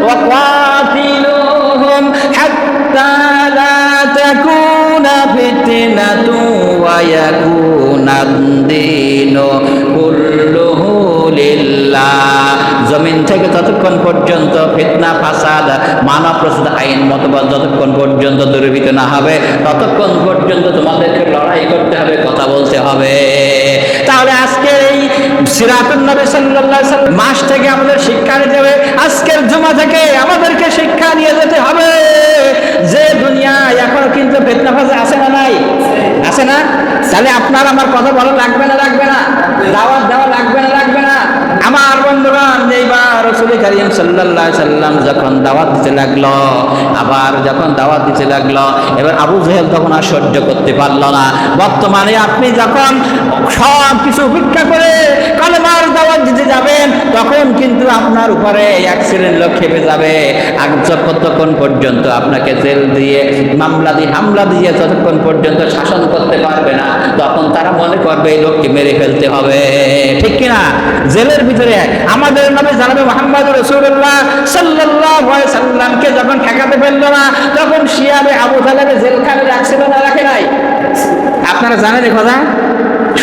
وقاتلوهم حتى لا تكون فتنة ويكون الدين كله لله। জমিন থেকে ততক্ষণ পর্যন্ত ফিতনা ফাসাদ মানব প্রসূত আইন মতবাদ যতক্ষণ পর্যন্ত দূরীভূত না হবে ততক্ষণ পর্যন্ত তোমাদেরকে লড়াই করতে হবে, কথা বলতে হবে। তাহলে আজকের এই সিরাতুন নবী সাল্লাল্লাহু আলাইহি ওয়াসাল্লাম মাস থেকে আমাদের শিক্ষা নিতে হবে, আজকের জুমা থেকে আমাদেরকে শিক্ষা নিয়ে যেতে হবে যে দুনিয়ায় এখনো কিন্তু ফিতনা ফাসাদ আছে না নাই? আছে না? তাহলে আপনার আমার কথা বলা লাগবে না লাগবে না? দাওয়াত দেওয়া লাগবে না লাগবে না? আমার বন্ধুগণ, এইবার রাসূল কারীম সাল্লাল্লাহু আলাইহি সাল্লাম যখন দাওয়াত দিতে লাগলো, আবার যখন দাওয়াত দিতে লাগলো, এবার আবু জেহেল তখন আর সহ্য করতে পারলো না। বর্তমানে আপনি যখন সব কিছু উপেক্ষা করে কালেমার দাওয়াত দিতে যাবেন তখন কিন্তু আপনার উপরে এক শ্রেণীর লোক খেপে যাবে। যতক্ষণ পর্যন্ত আপনাকে জেল দিয়ে মামলা দিয়ে হামলা দিয়ে যতক্ষণ পর্যন্ত শাসন করতে পারবে না তখন তারা মনে করবে এই লোককে মেরে ফেলতে হবে, ঠিক কিনা? জেলের ভিতরে আমাদের নবী জনাবে মুহাম্মদ রাসূলুল্লাহ সাল্লাল্লাহু আলাইহি সাল্লামকে যখন ঠেকাতে পারলো না তখন শিয়াবে আবু তালেবে জেলখানায় রাখছিল না রাখে নাই? আপনারা জানেন এই কথা?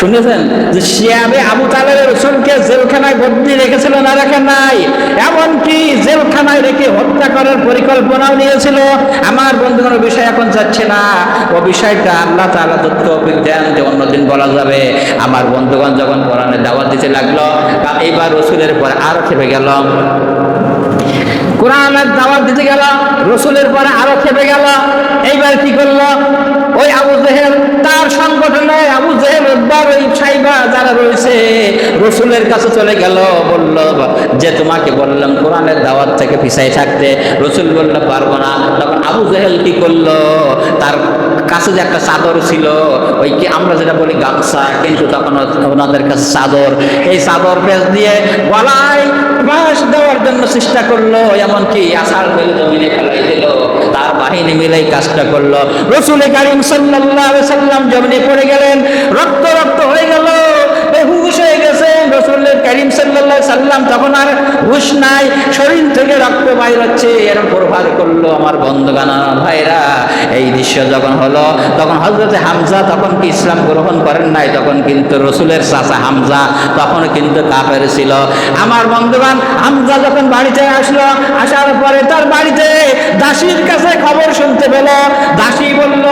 শুনেছেন যে শিয়াবে আবু তালেবের রাসূলকে জেলখানায় বন্দী রেখেছিল না রাখে নাই? এমনকি জেলখানায় রেখে হত্যা করার পরিকল্পনাও নিয়েছিল। আমার বন্ধুগণ, বিষয় এখন যাচ্ছে না, ও বিষয়টা আল্লাহ তাআলা তৌফিক দেন যে অন্যদিন বলা যাবে। আমার বন্ধুগণ, যখন কোরআনের দাওয়াত দিতে লাগলো এইবার রাসূলের পর আরো খেপে গেল, কোরআনের দাওয়াত দিতে গেল, রাসূলের পরে আরো খেপে গেল। এইবার কি করলো? ওই আবু জেহেল তার সংগঠনে আবু জেহেল ওই সাইবা যারা রয়েছে রাসূলের কাছে চলে গেল, বলল যে তোমাকে বললাম কোরআনের দাওয়াত থেকে পিছাই থাকতে। রাসূল বলল পারবো না। তখন আবু জেহেল কি করলো? তার কাছে যে একটা চাদর ছিল, ওই কি আমরা যেটা বলি গামছা, কিন্তু তখন ওনাদের কাছে চাদর, এই চাদর পেঁচ দিয়ে গলায় বাঁশ দেওয়ার জন্য চেষ্টা করলো, এমনকি আছাড় ফেলে জমিনে ফেলাই দিল। তার বাহিনী মিলে কাজটা করলো। রাসূল কারীম সাল্লাল্লাহু আলাইহি সাল্লাম জমিনে পড়ে গেলেন, রক্ত রক্ত হয়ে গেল, বেহুশ হয়ে গেছেন। রাসূল কারীম সাল্লাল্লাহু আলাইহি সাল্লাম তখন আর হুঁশ নাই, শরীর থেকে রক্ত বাইর হচ্ছে, এরকম প্রভাব করলো। আমার বন্ধুগণ, ভাইরা, এই দৃশ্য যখন হলো তখন হযরতে হামজা তখন কি ইসলাম গ্রহণ করেন নাই, তখন কিন্তু রাসূলের চাচা হামজা তখন কিন্তু কাফের ছিল। আমার বন্ধুগণ, হামজা যখন বাড়িতে আসলো, আসার পরে তার বাড়িতে দাসীর কাছে খবর শুনতে পেল। দাসী বলল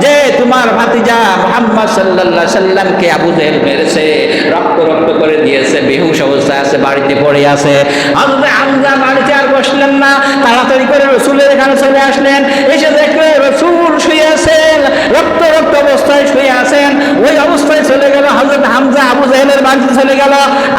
যে তোমার ভাতিজা মুহাম্মদ সাল্লাল্লাহু আলাইহি সাল্লামকে আবু জেহেল মেরেছে, রক্ত রক্ত করে দিয়েছে, বেহুশ অবস্থায় আছে, বাড়িতে পড়ে আছে। হযরত হামজা বাড়িতে আর বসলেন না, তাড়াতাড়ি করে রাসূলের এখানে চলে আসলেন। এসে দেখলে রাসূল শুয়ে আছেন, রক্ত রক্ত অবস্থায় শুয়ে আছেন। ওই অবস্থায় চলে গেল হযরত হামজা, আবু জেহেলের বাড়িতে চলে গেল।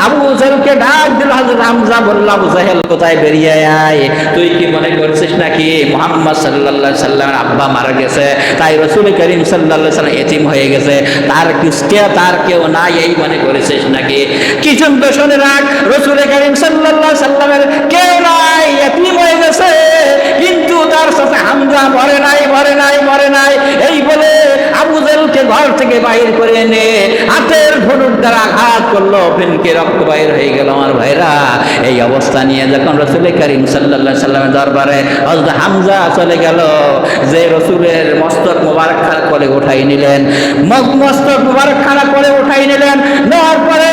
আবু জেহেলকে ডাক দিল। হযরত হামজা বলল, আবু জেহেল কোথায়, বেরিয়ে আয়। তুই কি মনে করছিস নাকি মুহাম্মদ সাল্লাল্লাহু আলাইহি সাল্লামের আব্বা মারা গেছে, তাই রাসূল কারীম সাল্লাল্লাহু আলাইহি সাল্লাম এতিম হয়ে গেছে, তার কেউ নাই, এই মনে করেছিস নাকি? কিছু তো শুনে রাখ, রাসূল কারীম সাল্লাল্লাহু আলাইহি সাল্লামের কেউ নাই, এতিম হয়ে গেছে, কিন্তু তার সাথে হামজা মরে নাই, মরে নাই, মরে নাই। এই বলে আবু জেহেলকে ঘর থেকে বাইর করে এনে হাতের ধনুক দ্বারা আঘাত করলো, ফিনকে রক্ত বাইর হয়ে গেল। আমার ভাইরা, এই অবস্থা নিয়ে যখন রাসূল কারীম সাল্লাল্লাহু আলাইহি সাল্লামের দরবারে হযরত হামজা চলে গেল, যে রাসূলের মস্তক মোবারক খানা করে উঠাই নিলেন, মস্তক মোবারক খানা করে উঠাই নিলেন। নেওয়ার পরে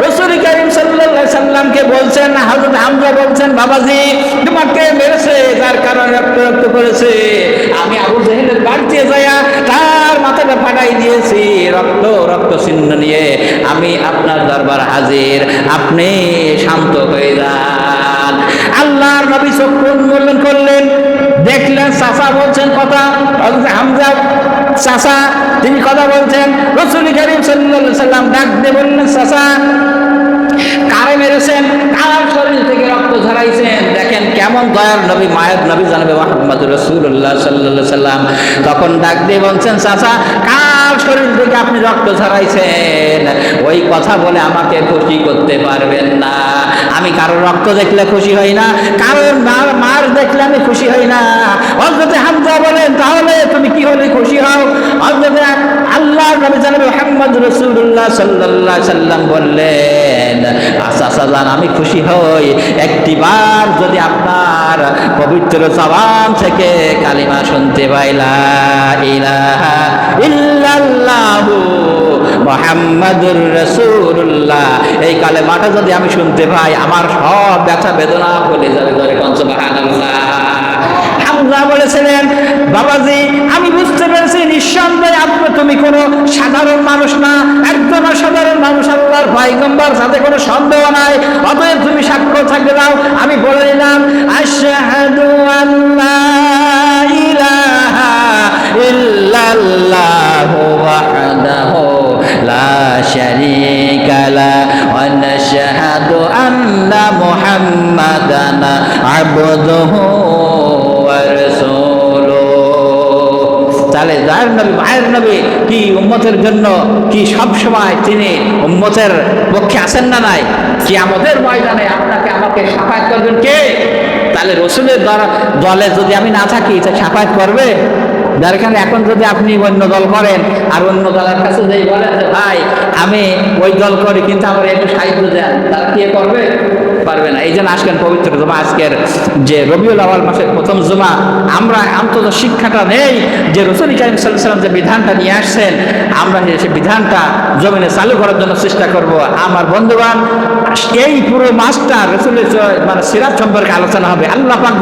রাসূল কারীম সাল্লাল্লাহু আলাইহি সাল্লামকে বলছেন, হযরত হামজা বলছেন, বাবাজি তোমাকে মেরেছে, যার কারণে রক্ত রক্ত করেছে, আমি আবু জেহেলের বাড়িতে যাইয়া তার মাথাটা ফাটাই দিয়েছি, রক্ত রক্ত চিহ্ন নিয়ে আমি আপনার দরবার হাজির, আপনি শান্ত হয়ে যান। আল্লাহর নবী চক্ষু উন্মোচন করলেন, দেখলেন চাচা বলছেন কথা, হামজা চাচা তিনি কথা বলছেন। রাসূল কারীম সাল্লাল্লাহু আলাইহি সাল্লাম ডাক দিয়ে বললেন, চাচা কারে মেরেছেন, কার শরীর থেকে রক্ত ঝরাইছেন? দেখেন কেমন দয়ার নবী, মায়ের নবী জনাবে মুহাম্মদ রাসূলুল্লাহ সাল্লাল্লাহু আলাইহি সাল্লাম। তখন ডাক দিয়ে বলছেন, চাচা কার শরীর থেকে আপনি রক্ত ঝরাইছেন, ওই কথা বলে আমাকে খুশি করতে পারবেন না। আমি কারোর রক্ত দেখলে খুশি হই না, কারোর মার দেখলে আমি খুশি হই না। হযরতে হামজা বলেন, তাহলে তুমি কি হলে খুশি হও? হযরতে আল্লাহ নবী জনাব মুহাম্মদ রাসূলুল্লাহ সাল্লাল্লাহু আলাইহি সাল্লাম বললেন, আচ্ছা জান, আমি খুশি হই একটিবার যদি আপনার পবিত্র জবান থেকে কালিমা শুনতে পাই, লা ইলাহা ইল্লাল্লাহু মুহাম্মাদুর রাসূলুল্লাহ। এই কালেমাটা যদি আমি শুনতে পাই, আমার সব ব্যথা বেদনা ভুলে যাবে। ধরে কোন সুবহানাল্লাহ। হামজা বলেছিলেন, বাবাজি আমি বুঝতে পেরেছি নিঃসন্দেহে তুমি কোনো সাধারণ মানুষ না, একজন সাধারণ মানুষ, আল্লাহর পয়গম্বর, সাথে কোনো সন্দেহ নাই। অতএব তুমি সাক্ষ্য থাকতে দাও। আমি বলে দিলাম, আশহাদু আল্লা ইলাহা ইল্লাল্লাহু ওয়াহদাহু লা শারীকা লাহু ওয়া নাশহাদু আন্না মুহাম্মাদান আবদুহু ওয়া রাসূলুহু। তাহলে যার নবী, মায়ের নবী, কি উম্মতের জন্য কি সব সময় তিনি উম্মতের পক্ষে আছেন না নাই? কিয়ামতের ময়দানে আপনাকে আমাকে শাফায়াত করবেন কে? তাহলে রসুলের দলে যদি আমি না থাকি, তা শাফায়াত করবে? যার কারণে এখন যদি আপনি অন্য দল করেন আর অন্য দলের কাছে যেই বলেন যে ভাই আমি ওই দল করি কিন্তু আমার একটু সাহায্য দেন, তারা কি করবে? পারবে না। এই জন্য আজকের পবিত্র জুমা, আজকের যে রবিউল আউয়াল মাসের প্রথম জুমা, আমরা অন্তত শিক্ষাটা নেই যে রাসূল কারীম সাল্লাল্লাহু আলাইহি ওয়াসাল্লাম যে বিধানটা নিয়ে আসছেন, আমরা সেই বিধানটা জমিনে চালু করার জন্য চেষ্টা করব। আমার বন্ধুগণ, এই পুরো মাসটা রাসূলের মানে সিরাত সম্পর্কে আলোচনা হবে। আল্লাহ পাক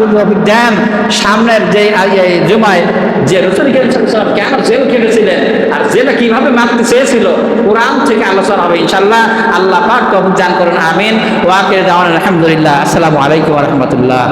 দেন সামনের যে জুমায় যে রাসূল কারীম সাল্লাল্লাহু আলাইহি ওয়াসাল্লাম কেন জেল কেটেছিলেন আর জেলে কিভাবে মারতে চেয়েছিল, কোরআন থেকে আলোচনা হবে ইনশাআল্লাহ। আল্লাহ পাক তৌফিক দান করুন, আমিন। ওয়া আখিরু দাওয়ানা আলহামদুলিল্লাহ। আসসালামু আলাইকুম ওয়া রাহমাতুল্লাহ।